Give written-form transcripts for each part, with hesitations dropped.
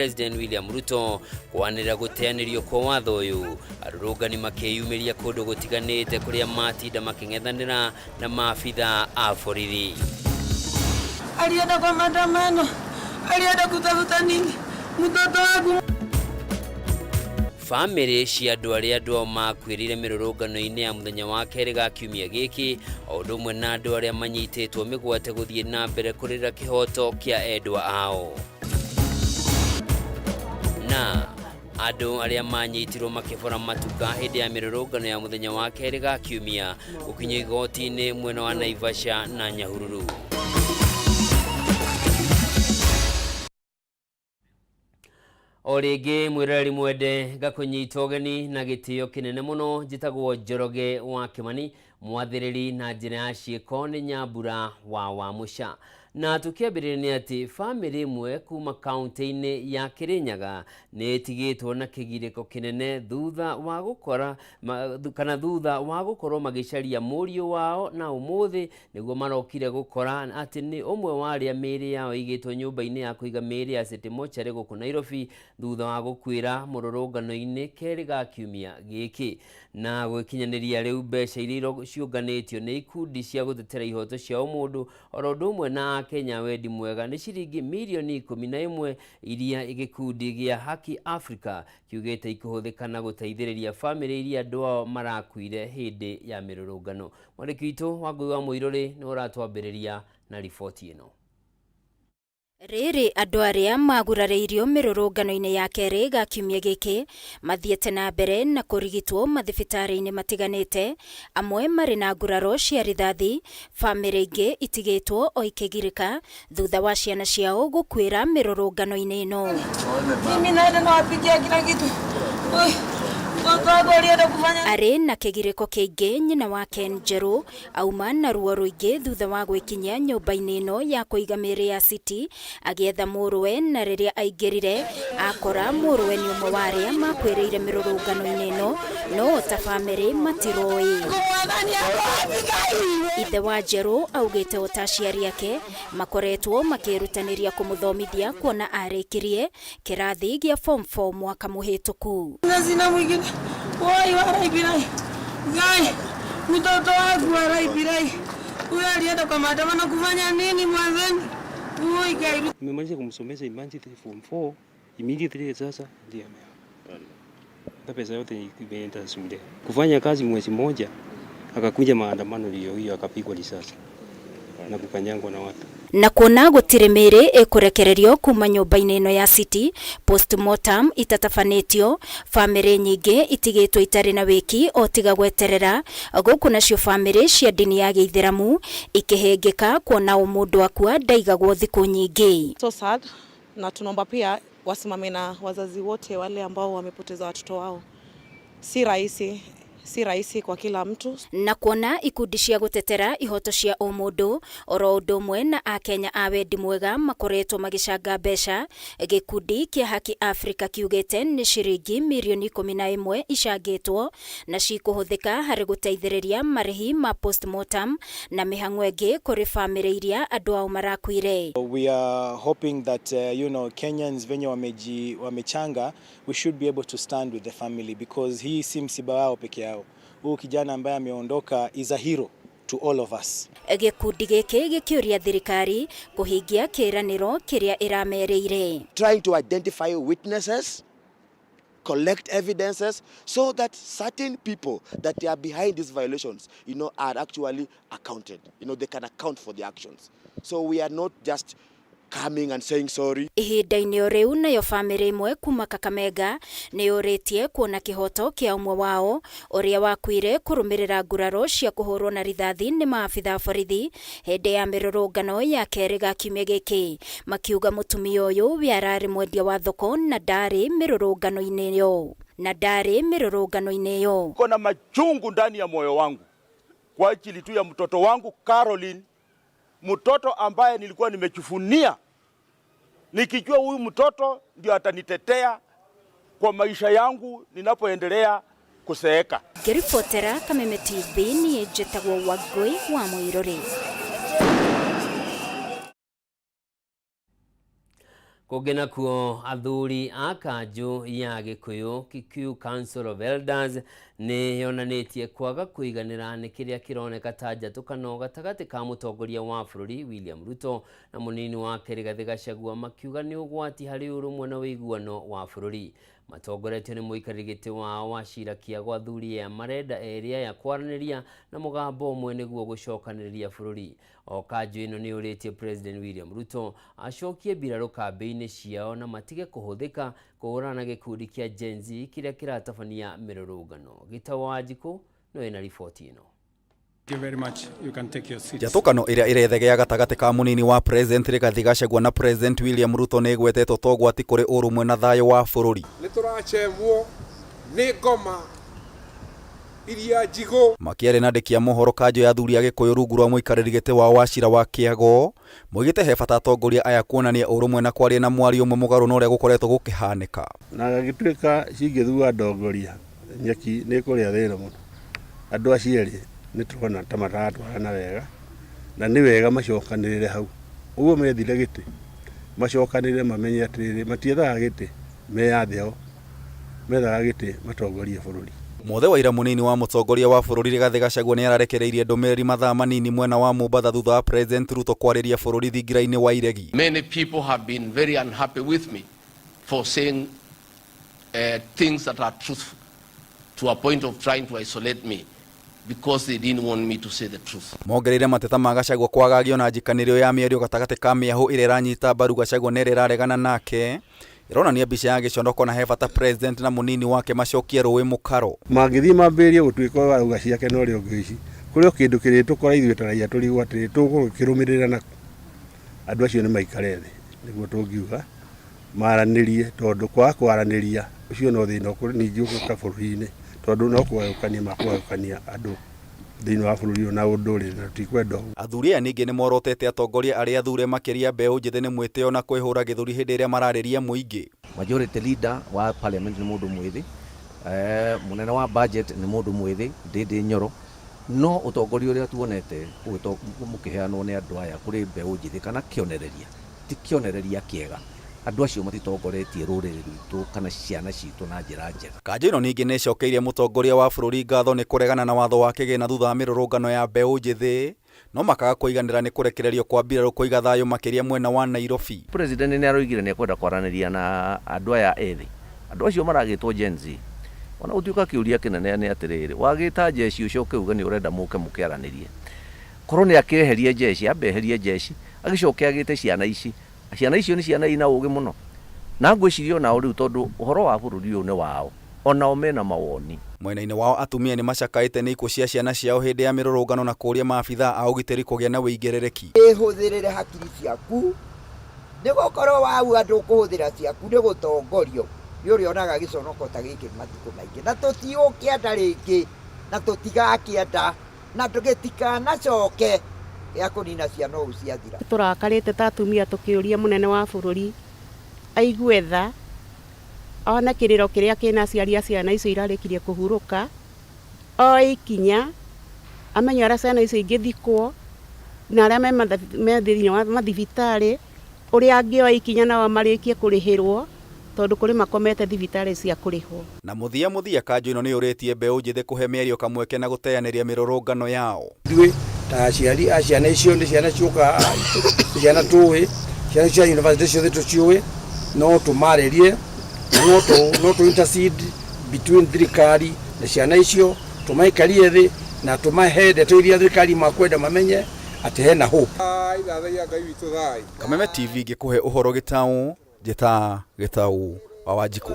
President William Ruto kwanira guteanirio kwa watho uyu arurungani makiyumiria kundu gutiganite kuria matinda making'ethanira na maafitha a borithi. Alienda kwa maandamano, alienda kutafuta nini mtoto wangu. Family cia andu aria andu makwirire mirurungano-ini ya muthenya wa keri ga kiumia giki o undu umwe na andu aria manyitetwo migwate guthie na mbere kurira kihoto kia endwa ao. Na andu aria manyitirwo makibora matuka hindi ya mirurungano ya muthenya wa keri ga kiumia gukinya igoti-ini mwena wa Naivasha na Nyahururu. Origi mwirari mwende gakunyita ugeni na gitio kinene muno njitagwo Njoroge wa Kimani mwathiriri na njira ya ciiko ni Nyambura wa Wamusha. Na tukiambirira ni ati family imwe kuma kaunti-ini ya Kirinyaga ni itigitwo na kigiriko kinene thutha wa gukorwo magicaria murio wao na umuthi niguo marokire gukora ati ni umwe wa aria miri yao igitwo nyumba-ini ya kuiga miri ya City Mortuary guku Nairobi thutha wa gukwira mururungano-ini keri ga kiumia giki. Na gwikinyaniria riu mbeca iria ciunganitio ni ikundi cia gutetera ihoto cia umundu oro undu umwe na Kenya Wendi Mwega ni ciringi milioni 11 iria igikundi gia Haki Africa kiugite ikuhuthikana guteithiriria family iria andu ao marakuire hindi ya mirurungano. Mwandiki witu Wangui wa Muiruri ni uratwambiriria na riboti ino. Riri andu aria magurariirio mirurungano-ini ya keri ga kiumia giki mathiete na mbere na kurigitwo mathibitari-ini matiganite amwe mari na nguraro cia rithathi, family ingi itigitwo o ikigirika thutha wa ciana ciao gukwira mirurungano-ini ino. Mimi naenda nawapigia kila kitu. Ari na kigiriko kiingi nyina wa Ken Njeru auma na ruo ruingi thutha wa gwikinyia nyumba-ini ino ya kuiga miri ya City agietha muruwe na riria aingirire akora muruwe ni umwe wa aria makwiriire mirurungano-ini ino no ta family matiroi. Ithe wa Njeru augite utaciari yake makoretwo makirutaniria kumuthomithia kuona arikirie kirathi gia form 4 mwaka muhituku. Nazina mwingine woi waraibirai gai mtoto wangu waraibirai huyo alienda kwa maandamano kufanya nini mwanzani woi gai. Nimemaliza kumsomesha Imani form 4 immediately sasa ndio na pesa yote imeenda shule kufanya kazi mwezi mmoja akakuja maandamano hiyo akapigwa risasi na kukanyangwa na watu. Na kuona gutire miri ikurekererio kuma nyumba-ini ino ya City postmortem itatafanitio family nyingi itigitwo itari na wiki o tiga gweterera guku nacio family cia dini ya Gĩithĩramu ikihengeka kuona umundu akua ndaigagwo thiku nyingi. So sad, na tunaomba pia wasimame na wazazi wote wale ambao wamepoteza watoto wao. Si rahisi kwa kila mtu. Na kuona ikundi cia gutetera ihoto cia umundu oro undu umwe na Akenya a Wendi Mwega makoretwo magicanga mbeca gikundi kia Haki Africa kiugite ni ciringi milioni 11 icangitwo na cikuhuthika hari guteithiriria marihi ma postmortem na mihang'o ingi kuri family iria andu ao marakuire. We are hoping that Kenyans venye wamechanga, we should be able to stand with the family because hii si msiba wao peke yao. Huyu kijana ambaye ameondoka is a hero to all of us. Gikundi giki gikiuria thirikari kuhingia kiraniro kiria iramereire. Trying to identify witnesses, collect evidences so that certain people that are behind these violations, are actually accounted. They can account for the actions. So we are not just coming and saying sorry. Ihinda-ini riu nayo family imwe kuma Kakamega ni uritie kuona kihoto kia umwe wao uria wakwire kurumirira nguraro cia kuhurwo na rithathi ni maafitha borithi hindi ya mirurungano ya keri ga kiumia giki makiuga mutumia uyu we arari mwendia wa thoko na ndari mirurungano-ini yo. Kuna machungu ndani ya moyo wangu kwa ajili tu ya mtoto wangu Caroline, mtoto ambaye nilikuwa nimechifunia nikijua huyu mtoto ndio atanitetea kwa maisha yangu ninapoendelea kuseeka. Ngiripotera Kameme TV ni njitagwo Wangui wa Muiruri. kugena kuo athuri a kanju ya Gikuyu Kikuyu Council of Elders ni yonanetie kwaga kuiganira ni kiria kironeka ta njatukano gatagati ka mutongoria wa bururi William Ruto na munini wake Rigathi Gachagua makiuga ni ugwati hari urumwe na wiguano wa bururi. Matongoretio ni muikarĩri gĩtĩ wao wa cira kĩa athuri ya marenda area ya kwaraniria na mugambo umwe niguo gucokanĩrĩria bururi. O kanjũ ĩno nĩ ũrĩtie President William Ruto acokie mbirarũ kambĩ-inĩ ciao na matige kũhũthĩka kũhũrana na gĩkundi kĩa Gen Z kĩrĩa kĩratabania mĩrũrũngano. Gĩtaũ wa Wanjikũ no ĩna riboti ĩno. Njatukano iria irethegea gatagati ka munini wa President Rigathi Gachagua na President William Ruto ni gwetetwo togwati kuri urumwe na thayo wa bururi. Niturachemwo ni ngoma iria njigo makiari na ndekia mohoro kanjo ya athuri a Gikuyu rungu rwa muikarĩri gĩtĩ wao wa cira wa Kiago moigĩte he bata atongoria aya kuonania urumwe na kwaria na mwari umwe mugaru na ũrĩa gũkoretwo gũkĩhanĩka. Na gagĩtuĩka cingĩthua ndongoria nyeki nĩ kũrĩa thĩna mũno. Andũ aciari nĩ tũrona ta maratwarana wega na nĩ wega macokanĩrĩre hau. Ũguo methire gĩtĩ macokanĩrĩre mamenye atĩrĩrĩ matiethaga gĩtĩ meyatheo methaga gĩtĩ matongorie bũrũri. Mothe wa ira munini wa mutongoria wa bururi Rigathi Gachagua ni ararekereirie ndomeri mathaa manini mwena wa Mombatha thutha wa President Ruto kwariria bururi thingira-ini wa iregi. Many people have been very unhappy with me for saying things that are truthful to a point of trying to isolate me because they didn't want me to say the truth. Mongereire mateta ma Gachagua kwagagio na njikanĩrio ya mĩario gatagati ka mĩahũ ĩrĩa ĩranyita mbaru Gachagua nĩ ĩraregana nake. Ironania mbica ya gĩconoko na he bata President na munini wake macokie rũĩ mũkaro. Mangĩthiĩ mambĩrĩrie gũtuĩka wauga ciake no rĩo ngĩci. Kũrĩ kĩndũ kĩrĩtũkora ithuĩ ta raia tũrigwo atĩ tũgũkĩrũmĩrĩra na andũ acio nĩ maikare thĩ nĩguo tũngiuga maranĩrie tondũ kwa kwaranĩria ũcio no thĩna ũkũrĩ ningĩ ũgũka bũrũri-inĩ tondũ no kũgayũkania makũgayũkania andũ thĩinĩ wa bũrũri na ũndũrĩrĩ na tutikwenda. Athuri aya ningĩ nĩ morotete atongoria arĩa athure makĩria mbeũ njĩthĩ nĩ mwĩtĩo na kwĩhũra gĩthũri hĩndĩ ĩrĩa mararĩria mũingĩ. Majority leader wa parliament nĩ mũndũ mwĩthĩ, munene wa budget nĩ mũndũ mwĩthĩ, Ndindi Nyoro, no ũtongoria ũrĩa tuonete mũkĩheanwo nĩ andũ aya kũrĩ mbeũ njĩthĩ kana kĩonereria ti kĩonereria kĩega. Andũ acio matitongoretie rũrĩrĩ rwitũ kana ciana citũ na njĩra njega. Kanjũ ĩno ningĩ nĩ ĩcokeirie mũtongoria wa bũrũri ngatho nĩ kũregana na watho wa kĩgĩna thutha wa mĩrũrũngano ya mbeũ njĩthĩ no makaga kũiganĩra nĩ kũrekererio kwa mbirarũ kũiga thayũ makĩria mwena wa Nairobi. President nĩ aroigire nĩ ekwenda kwaranĩria na andũ aya ethĩ. Andũ acio maragĩtwo Gen Z. Ona gũtuĩka kĩũria kĩnene nĩ atĩrĩrĩ, wagĩta jeshi ũcoke uga nĩ ũrenda mũke mũkĩaranĩrie. Korwo nĩ akĩeherie jeshi, ambeherie jeshi, agĩcoke agĩte ciana ici. Ciana icio nĩ ciana ina ũgĩ mũno. Na ngwĩciria ona rĩu tondũ ũhoro wa bũrũri ũyũ nĩ wao. Ona mena mawoni. Mwena-inĩ wao atumia nĩ macakaĩte nĩ ikuũ cia ciana ciao hĩndĩ ya mĩrũrũngano na kũria maabithaa a ũgitĩri kũgĩa na wĩigĩrĩrĩki. Hũthĩrĩre hakiri ciaku nĩ gũkorwo wau andũ kũhũthĩra ciaku nĩ gũtongorio nĩ ũrĩonaga gĩconoko ta gĩkĩ matukũ maingĩ na tũtiũkĩenda rĩngĩ na tũtigakĩenda na tũgĩtikanacoke ya kũnina ciana ũũ ciathira. Tũrakarĩte ta atumia tũkĩũria mũnene wa bũrũri aigue tha ona kĩrĩro kĩrĩa kĩna aciari a ciana icio irarĩkirie kũhurũka oe ikinya amenye ũrĩa ciana icio ingĩthikwo na arĩa me thĩinĩ wa mathibitarĩ ũrĩa angĩoya ikinya nao marĩkie kũrĩhĩrwo tondũ kũrĩ makomete thibitarĩ cia kũrĩhwo. Na mũthia kanjũ ĩno nĩ ũrĩtie mbeũ njĩthĩ kũhe mĩario kamweke na gũteanĩria mĩrũrũngano yao. ta aciari a ciana icio nĩ ciana ciũka ciana tũĩ ciana cia university ciothe tũciũĩ no tũmarĩrie no tũ intercede between thirikari na ciana icio tũmaikarie thĩ na tũmahe ndeto iria thirikari makwenda mamenye atĩ hena hope. Kameme TV ngĩkũhe ũhoro Gĩtaũ njĩta Gĩtaũ wa Wanjikũ.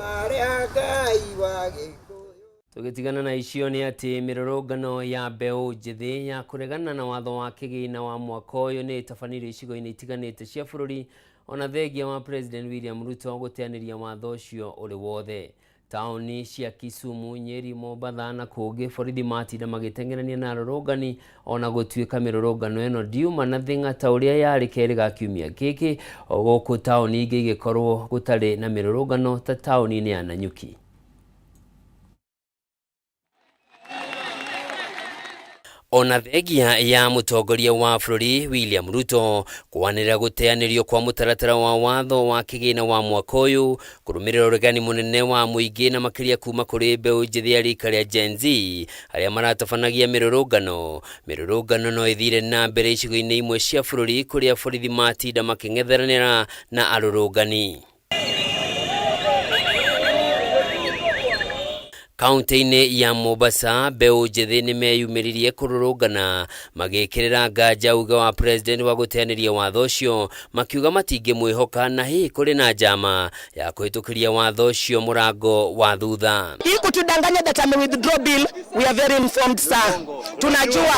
Tũgĩtigana na icio nĩ atĩ mĩrũrũngano ya mbeũ njĩthĩ ya kũregana na watho wa kĩgĩna wa mwaka ũyũ nĩ ĩtabanĩrio icigo-inĩ itiganĩte cia bũrũri ona thengia wa President William Ruto gũteanĩria watho ũcio ũrĩ wothe. Taũni cia Kisumu, Nyeri, Mombatha na kũngĩ borithi matinda magĩteng'erania na arũrũngani ona gũtuĩka mĩrũrũngano ĩno ndiuma na thĩng'a ta ũrĩa yarĩ kerĩ ga kiumia gĩkĩ gũkũ taũni ingĩ igĩkorwo gũtarĩ na mĩrũrũngano ta taũni-inĩ ya Nanyuki. Ona thegia ya mutongoria wa bũrũri William Ruto kwanĩrĩra gũteanĩrio kwa mũtaratara wa watho wa kĩgĩna wa mwaka ũyũ kũrũmĩrĩra ũregani mũnene wa mũingĩ na makĩria kuma kũrĩ mbeũ njĩthĩ ya rika rĩa Gen Z arĩa maratabanagia mĩrũrũngano no ĩthire na mbere icigo-inĩ imwe cia bũrũri kũrĩa borithi matinda makĩng'etheranĩra na arũrũngani. Kaunti-inĩ ya Mombasa, mbeũ njĩthĩ nĩmeyumĩririe kũrũrũngana magĩkĩrĩra nganja uga wa president wa gũteanĩria watho ũcio, makiuga matingĩmwĩhoka na hihi kũrĩ na njama ya kũhĩtũkĩria watho ũcio mũrango wa thutha. Hii kutudanganya that ame withdraw bill, we are very informed sir. Tunajua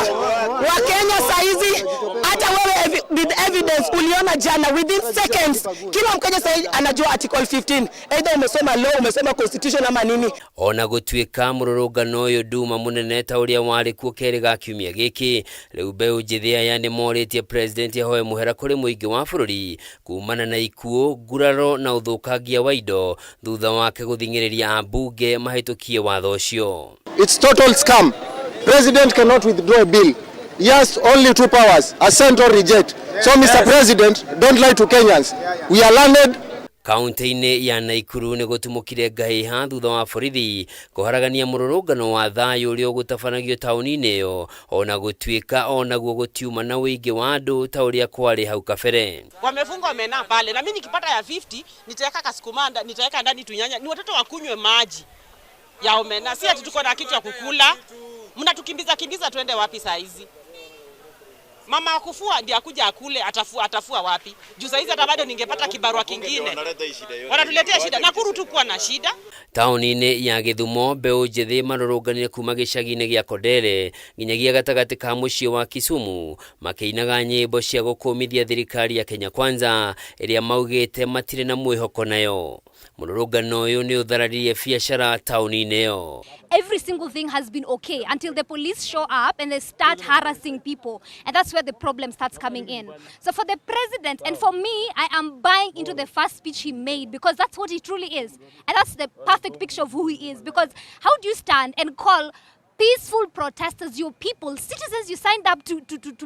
Wakenya saizi hata wewe with evidence uliona jana within seconds kila Mkenya saizi anajua article 15 either umesoma law umesoma constitution ama nini. Ona gũtuĩka mũrũrũngano ũyũ nduma mũnene ta ũrĩa warĩ kuo kerĩ ga kiumia gĩkĩ, rĩu mbeũ njĩthĩ aya nĩmorĩtie president ahoe mũhera kũrĩ mũingĩ wa bũrũri kumana na ikuũ, nguraro na ũthũkangia wa indo thutha wake gũthing'ĩrĩria ambunge mahĩtũkie watho ũcio. It's total scam. President cannot withdraw a bill. He has only two powers, assent or reject. So Mr. President, don't lie to Kenyans. We are learned. Kaunti-inĩ ya Naikuru nĩ gũtumũkire ngahĩha thutha wa borithi kũharagania mũrũrũngano wa thayũ ũrĩa ũgũtabanagio taũni-inĩ ĩyo, ona gũtuĩka onaguo gũtiuma na wĩingĩ wa andũ ta ũrĩa kwarĩ hau kabere. Wamefunga omena pale na mimi nikipata ya 50 nitaweka kasukumanda, nitaweka ndani tunyanya, ni watoto wakunywe maji ya omena, si ati tuko na kitu ya kukula. Mnatukimbiza tuende wapi saa hizi? Mama akufua ndiye akuja akule, atafua wapi? Juu saa hizi hata bado ningepata kibarua kingine. Wanatuletea shida. Nakuru tu kuwa na shida. Taũni-inĩ ya Gĩthumo, mbeũ njĩthĩ marũrũnganire kuma gĩcagi-inĩ gĩa Kondere nginyagia gatagatĩ ka mũciĩ wa Kisumu makĩinaga nyĩmbo cia gũkũmithia thirikari ya Kenya Kwanza ĩrĩa maugĩte matirĩ na mwĩhoko nayo. Mũrũrũngano ũyũ nĩ ũthararirie biacara taũni-inĩ ĩyo. Every single thing has been okay until the police show up and they start harassing people, and that's where the problem starts coming in. So for the president and for me, I am buying into the first speech he made because that's what he truly is, and that's the perfect picture of who he is. Because how do you stand and call peaceful protesters, your people, citizens you signed up to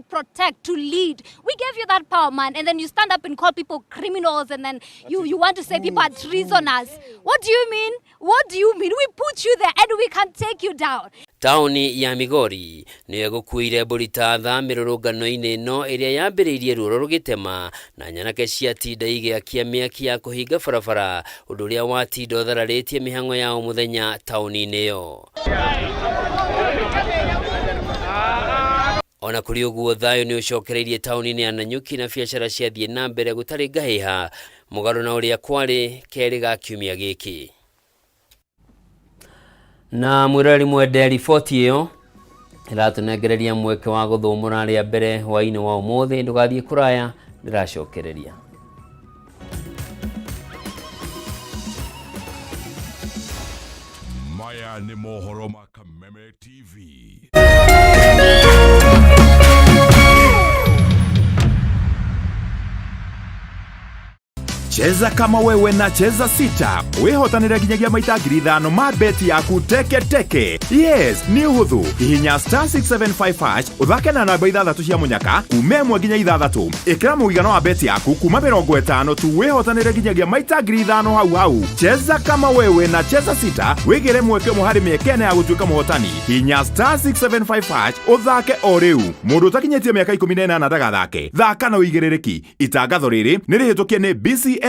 protect, to lead? We gave you that power, man, and then you stand up and call people criminals, and then you want to say people are treasoners. What do you mean? What do you mean? We put you there and we can take you down. Taũni ya Migori nĩyo gũkuire mbũri ta tha mĩrũrũngano-inĩ ĩno ĩrĩa yambĩrĩirie ruoro rũgĩtema na nyanake ciatinda igĩakia mĩaki ya kũhinga barabara, ũndũ ũrĩa watinda ũthararĩtie mĩhang'o ya o mũthenya taũni-inĩ ĩyo. Ona kũrĩ ũguo thayũ nĩ ũcokereirie taũni-inĩ ya Nanyuki na biacara ciathiĩ na mbere gũtarĩ ngahĩha mũgarũ na ũrĩa kwarĩ kerĩ ga kiumia gĩkĩ. Na mwĩrori mwende riboti ĩyo ĩratũnengereria mweke wa gũthũmũra rĩa mbere hwaĩ-inĩ wa ũmũthĩ. Ndũgathiĩ kũraya, ndĩracokereria. Maya nĩ mohoro ma Kameme TV. Cheza kama wewe na Cheza Sita. Wihotanĩre nginyagia maita 5,000 ma beti yaku teke. Yes, ni ũhũthũ. Hihinya *675# uthake na namba 6 cia munyaka kuma 1 nginya 6. Ĩkĩra mũigana wa beti yaku kuma 50 tu wihotanĩre nginyagia maita 5,000 hau. Cheza kama wewe na Cheza Sita. Wĩgĩre mweke mũharĩ mĩekene ya gũtuĩka mũhotani. Hihinya *675# uthake o rĩu. Mũndũ ũtakinyĩtie mĩaka 18 ndagathake. Thaka na ũigĩrĩrĩki. Itangatho rĩrĩ nĩ rĩhĩtũkie nĩ BCLB.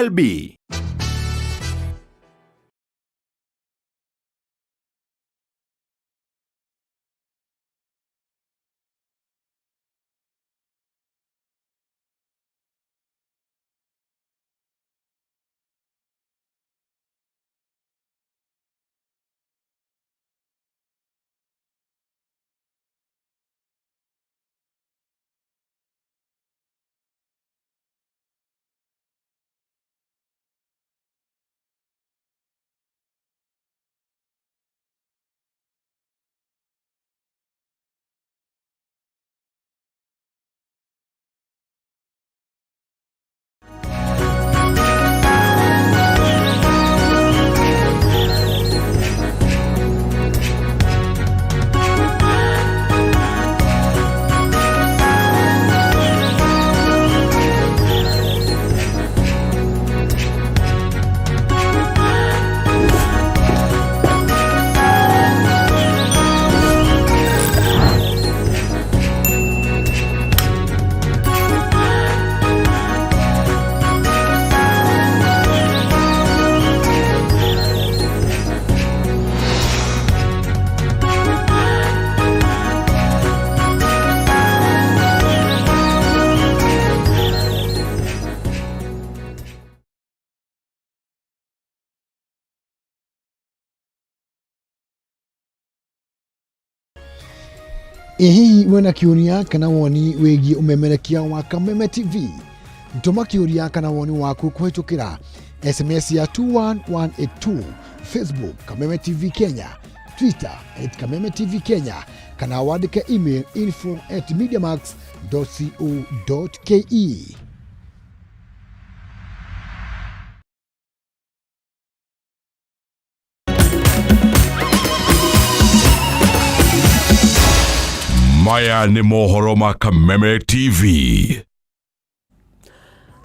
Hihi wena kiuria kana woni wigi umemerekia wa Kameme TV? Ntuma kiuria kana woni waku kuhitukira SMS ya 21182, Facebook Kameme TV Kenya, Twitter @Kameme TV Kenya, kana wandike email info@mediamax.co.ke. Maya ni mohoro ma Kameme TV.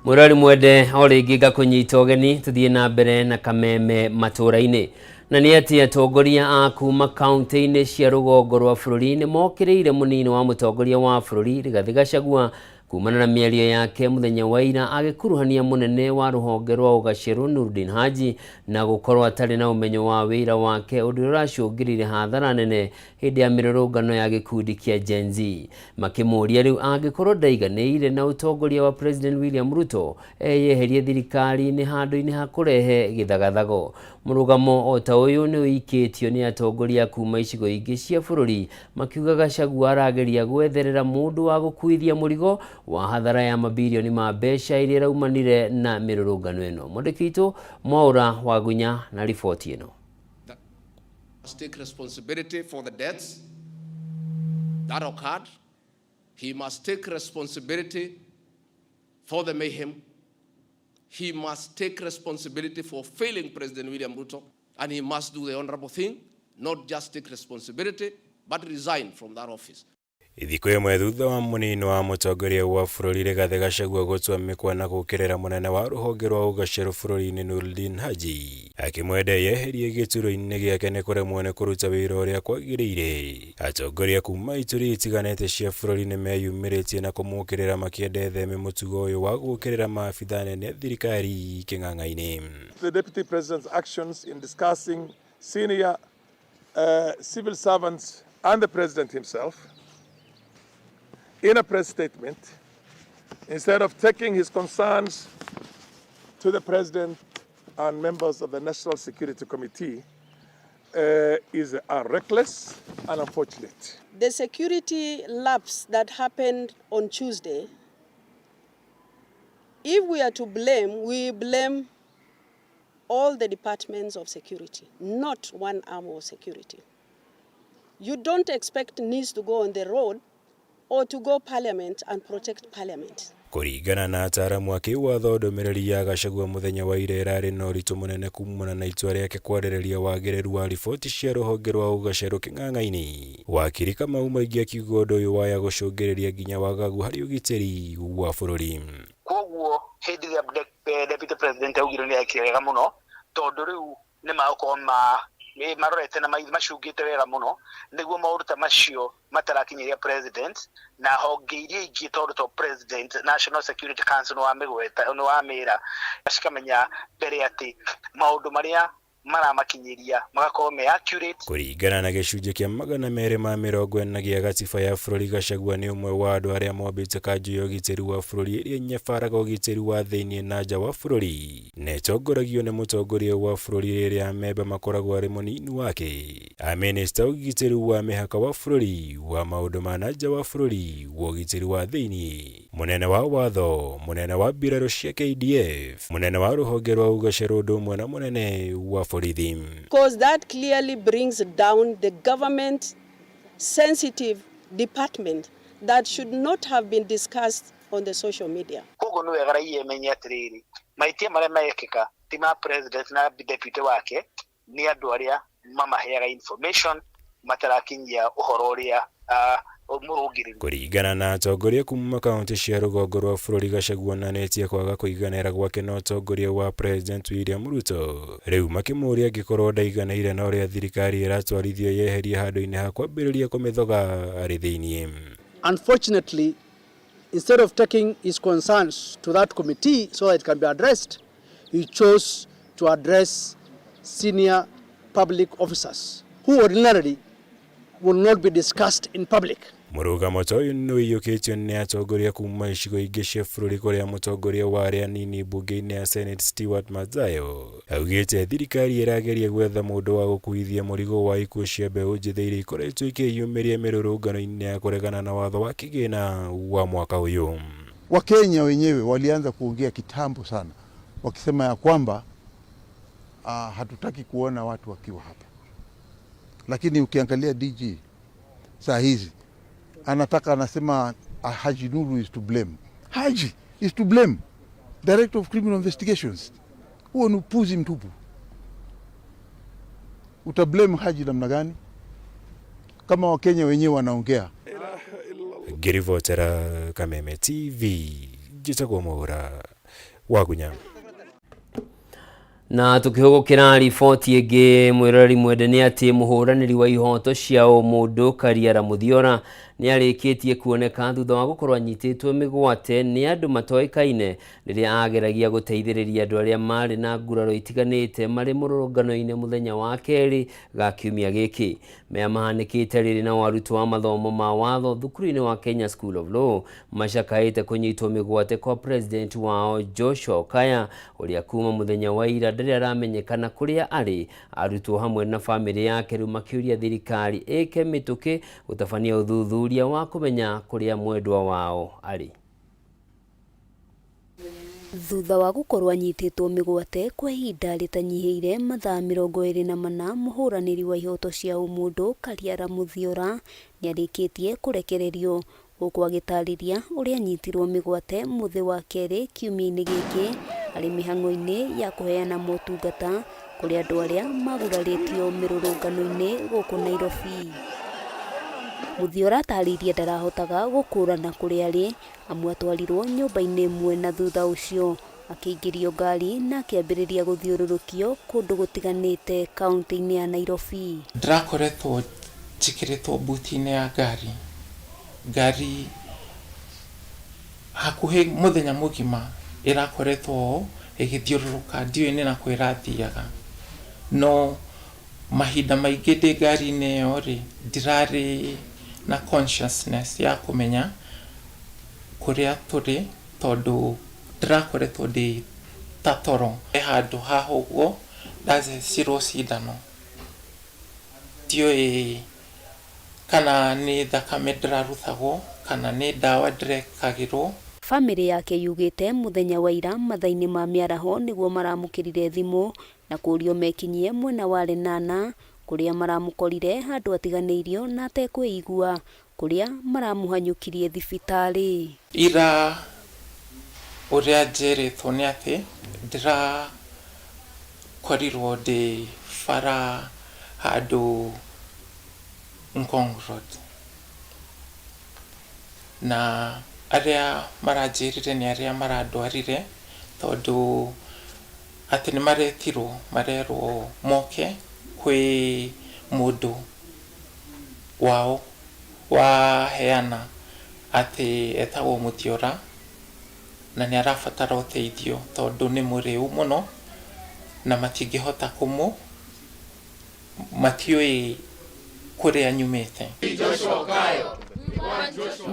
Murari mwende oringi gakunyita ugeni tuthie na mbere na Kameme matũra-inĩ. Na nĩ ati atongoria a kuma kaunti-inĩ cia rũgongo rwa bũrũri nĩ mokĩrĩire mũnini wa mũtongoria wa bũrũri Rigathĩ Gachagua kumana na mĩario yake mũthenya wa ira agĩkuruhania mũnene wa rũhonge rwa ũgacerũ Nurdin Haji na gũkorwo atarĩ na ũmenyo wa wĩra wake, ũndũ ũracũngĩrĩire hathara nene hĩndĩ ya mĩrũrũngano ya gĩkundi kĩa Gen Z. Makĩmũria rĩu angĩkorwo ndaiganĩire na ũtongoria wa President William Ruto eyeherie thirikari-inĩ handũ-inĩ ha kũrehe gĩthagathago. Mũrũgamo o ta ũyũ nĩ ũikĩtio nĩ atongoria kuma icigo ingĩ cia bũrũri, makiuga Gachagua arageria gwetherera mũndũ wa gũkuithia mũrigo wa hathara ya mabilioni ma mbeca iria raumanire na mĩrũrũngano ĩno. Mwandĩki witũ Mwaura Wagunya na riboti ĩno. Must take responsibility for the deaths that occurred. He must take responsibility for the mayhem. He must take responsibility for failing President William Ruto, and he must do the honorable thing, not just take responsibility, but resign from that office. Ithiko ĩmwe thutha wa mũnini wa mũtongoria wa bũrũri Rigathĩ Gachagua gũtua mĩkwa na gũkĩrĩra mũnene wa rũhonge rwa ũgacerũ bũrũri-inĩ Nurdin Haji akĩmwenda yeherie gĩturwa-inĩ gĩake nĩ kũremwo nĩ kũruta wĩra ũrĩa kwagĩrĩire. Atongoria kuma ituri itiganĩte cia bũrũri nĩ meyumĩrĩtie na kũmũkĩrĩra makĩenda etheme mũtugo ũyũ wa gũkĩrĩra maabitha nene thirikari kĩng'ang'a-inĩ. The Deputy President's actions in discussing senior civil servants and the President himself in a press statement, instead of taking his concerns to the President and members of the National Security Committee, is reckless and unfortunate. The security lapse that happened on Tuesday, if we are to blame, we blame all the departments of security, not one arm of security. You don't expect needs to go on the road or to go parliament and protect parliament. Kũringana na ataaramu a kĩwatho, ndũmĩrĩri ya Gachagua mũthenya wa ira ĩrarĩ na ũritũ mũnene kumana na itua rĩake kwarĩrĩria wagĩrĩru wa riboti cia rũhonge rwa ũgacerũ kĩng'ang'a-inĩ. Wakiri Kamau Maingĩ akiuga ũndũ ũyũ waya gũcũngĩrĩria nginya wagagu harĩ ũgitĩri wa bũrũri. Koguo hĩndĩ ĩrĩa Deputy President augire nĩ ekire wega mũno, tondũ rĩu nĩ magũkorwo marorete na macungĩte wega mũno nĩguo maũndũ ta macio matarakinyĩria President na honge iria ingĩ, tondũ to President National Security Council nĩ wamĩra cikamenya mbere atĩ maũndũ marĩa maramakinyĩria magakorwo me accurate. Kũringana na gĩcunjĩ kĩa 240 gĩa gatiba ya bũrũri, Gachagua nĩ ũmwe wa andũ arĩa mombĩte kanjũ ya ũgitĩri wa bũrũri ĩrĩa nyabaraga ũgitĩri wa thĩinĩ na nja wa bũrũri, na ĩtongoragio nĩ mũtongoria wa bũrũri rĩrĩa amemba makoragwo arĩ mũnini wake. Amĩnĩsta ũgitĩri wa mĩhaka wa bũrũri, wa maũndũ ma na nja wa bũrũri, wa ũgitĩri wa thĩinĩ, mũnene wa watho, mũnene wa mbirarũ cia KDF, mũnene wa rũhonge rwa ũgacerũ ũndũ ũmwe na mũnene wa because that clearly brings down the government sensitive department that should not have been discussed on the social media. Koguo nĩ wega raia menye atĩrĩrĩ, mahĩtia marĩa mekĩka ti ma President na deputy wake, nĩ andũ arĩa mamaheaga information matarakinyia ũhoro ũrĩa mũrũngĩrĩru. Kũringana na atongoria kuma kaunti cia rũgongo rwa bũrũri, Gachagua nanĩtie kwaga kũiganĩra gwake na ũtongoria wa President William Ruto. Rĩu makĩmũria angĩkorwo ndaiganĩire na ũrĩa thirikari ĩratwarithio yeherie handũ-inĩ ha kwambĩrĩria kũmĩthoga arĩ thĩinĩ. Unfortunately, instead of taking his concerns to that committee so that it can be addressed, he chose to address senior public officers who ordinarily will not be discussed in public. Mũrũgamo ta ũyũ nĩ ũiyũkĩtio nĩ atongoria kuuma icigo ingĩ cia bũrũri kũrĩa mũtongoria wa arĩa anini mbunge-inĩ ya Senate Stewart Mazayo augĩte thirikari ĩrageria gwetha mũndũ wa gũkuithia mũrigo wa ikuũ cia mbeũ njĩthĩ iria ikoretwo ikĩyumĩria mĩrũrũngano-inĩ ya kuregana na watho wa kĩgĩna wa mwaka ũyũ. Wakenya wenyewe walianza kuongea kitambo sana wakisema ya kwamba hatutaki kuona watu wakiwa hapa, lakini ukiangalia DG saa hizi anasema Haji Nuru is to blame. Haji is to blame. Director of Criminal Investigations. Huo ni upuzi mtupu. Utablame Haji namna gani kama Wakenya wenyewe wanaongea? Ngirivotera Kameme TV Jitagwo Mwaura Wagunya. Na tukihugukira riboti ĩngĩ mwirori mwende nĩ atĩ mũhũranĩri wa ihoto cia mũndũ Kariara Muthiora nĩ arĩkĩtie kuoneka thutha wa gũkorwo anyitĩtwo mĩgwate nĩ andũ matoĩkaine rĩrĩa ageragia gũteithĩrĩria andũ arĩa marĩ na nguraro itiganĩte marĩ mũrũrũngano-inĩ mũthenya wa kerĩ ga kiumia gĩkĩ. Maya mahanĩkĩte rĩrĩ na arutwo wa mathomo ma watho thukuru-inĩ wa Kenya School of Law macakaĩte kũnyitwo mĩgwate kwa president wao Joshua Okaya ũrĩa kuma mũthenya wa ira ndarĩ aramenyekana kũrĩa arĩ. Arutwo hamwe na famĩlĩ yake rĩu makĩũria thirikari ĩke mĩtũkĩ gũtabania ũthuthuria wa kũmenya kũrĩa mwendwa wao arĩ. Thutha wa gũkorwo anyitĩtwo mĩgwate kwa ihinda rĩtanyihĩire mathaa 24, mũhũranĩri wa ihoto cia ũmũndũ Kariara Muthiora nĩ arĩkĩtie kũrekererio, gũkũ agĩtarĩria ũrĩa anyitirwo mĩgwate mũthĩ wa kerĩ kiumia-inĩ gĩkĩ arĩ mĩhang'o-inĩ ya kũheana motungata kũrĩ andũ arĩa magurarĩtio mĩrũrũngano-inĩ gũkũ Nairobi. Muthiora atarĩirie ndarahotaga gũkũrana kũrĩa arĩ, amu atwarirwo nyũmba-inĩ ĩmwe na thutha ũcio akĩingĩrio ngari na akĩambĩrĩria gũthiũrũrũkio kũndũ gũtiganĩte kaunti-inĩ ya Nairobi. Ndĩrakoretwo njĩkĩrĩtwo mbuti-inĩ ya ngari hakuhĩ mũthenya mũgima ĩrakoretwo ĩgĩthiũrũrũka ndiũĩ nĩ nakũ ĩrathiaga, no mahinda maingĩ ndĩ ngari-inĩ ĩyo rĩ ndirarĩ na consciousness ya kũmenya kũrĩa tũrĩ, tondũ ndĩrakoretwo ndĩ ta toro handũ haha ũguo ndacirwo cindano, ndiũĩ kana nĩ thakame ndĩraruthagwo kana nĩ ndawa ndĩrekagĩrwo. Famĩlĩ yake yugĩte mũthenya wa ira mathaa-inĩ ma mĩaraho nĩguo maramũkĩrire thimũ na kũũrio mekinyie mwena wa Lenana kũrĩa maramũkorire handũ atiganĩirio na atekwĩigua, kũrĩa maramũhanyũkirie thibitarĩ. Ira ũrĩa njerĩtwo nĩ atĩ ndĩrakorirwo ndĩ bara handũ Ngong Road, na arĩa maranjĩrire nĩ arĩa marandwarire, tondũ atĩ nĩ maretirwo marerwo moke kwĩ mũndũ wao waheana atĩ etagwo Muthiora na nĩ arabatara ũteithio tondũ nĩ mũrĩu mũno na matingĩhota matiũĩ kũrĩa nyumĩte.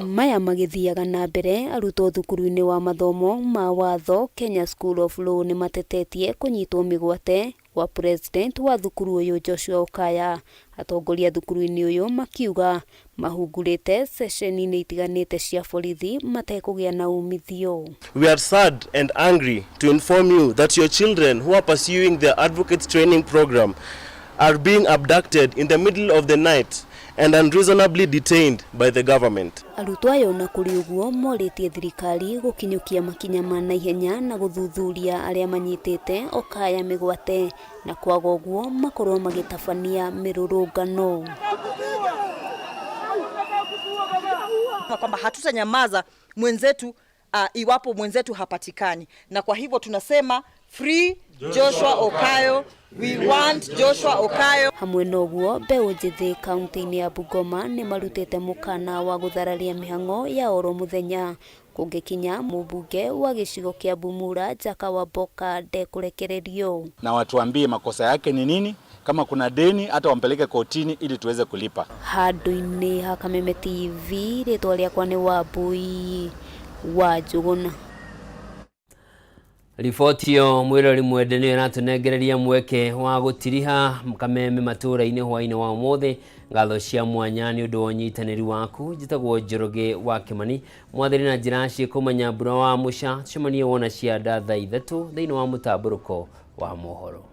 Maya magĩthiaga na mbere, arutwo thukuru-inĩ wa mathomo ma watho Kenya School of Law nĩ matetetie kũnyitwo mĩgwate wa president wa thukuru ũyũ Joshua Okaya. Atongoria thukuru-inĩ ũyũ makiuga mahungurĩte session-inĩ itiganĩte cia borithi matekũgĩa na umithio. We are sad and angry to inform you that your children who are pursuing their advocate training program are being abducted in the middle of the night and unreasonably detained by the government. Arutwo ayo na kũrĩ ũguo morĩtie thirikari gũkinyũkia makinya ma naihenya na gũthuthuria arĩa manyitĩte Okaya mĩgwate, na kwaga ũguo makorwo magĩtabania mĩrũrũngano. Kwamba hatutanyamaza mwenzetu iwapo mwenzetu hapatikani, na kwa hivyo tunasema free Joshua Okayo. We want Joshua Okayo. Hamwe na ũguo mbeũ njĩthĩ kaunti-inĩ ya Bungoma nĩ marutĩte mũkana wa gũthararia mĩhang'o ya oro mũthenya, kungikinya mubunge wa gicigo kia Bumula Jaka Wamboka ndekurekererio. Na watuambie makosa yake ni nini, kama kuna deni hata wampeleke kotini ili tuweze kulipa. Handu-ini ha Kameme TV, ritwa riakwa ni Wambui wa Njuguna. Riboti yo mwirori mwende niyo iratunengereria mweke wa gutiriha Kameme matura-ini hwaini wa umuthi. Ngatho cia mwanya ni undu wa unyitaniri waku. Njitagwo Njoroge wa Kimani, mwathiri na njira ciikumenya mbura wa muca cemanie wona cia nda thaa 3 thiini wa mutamburuko wa mohoro.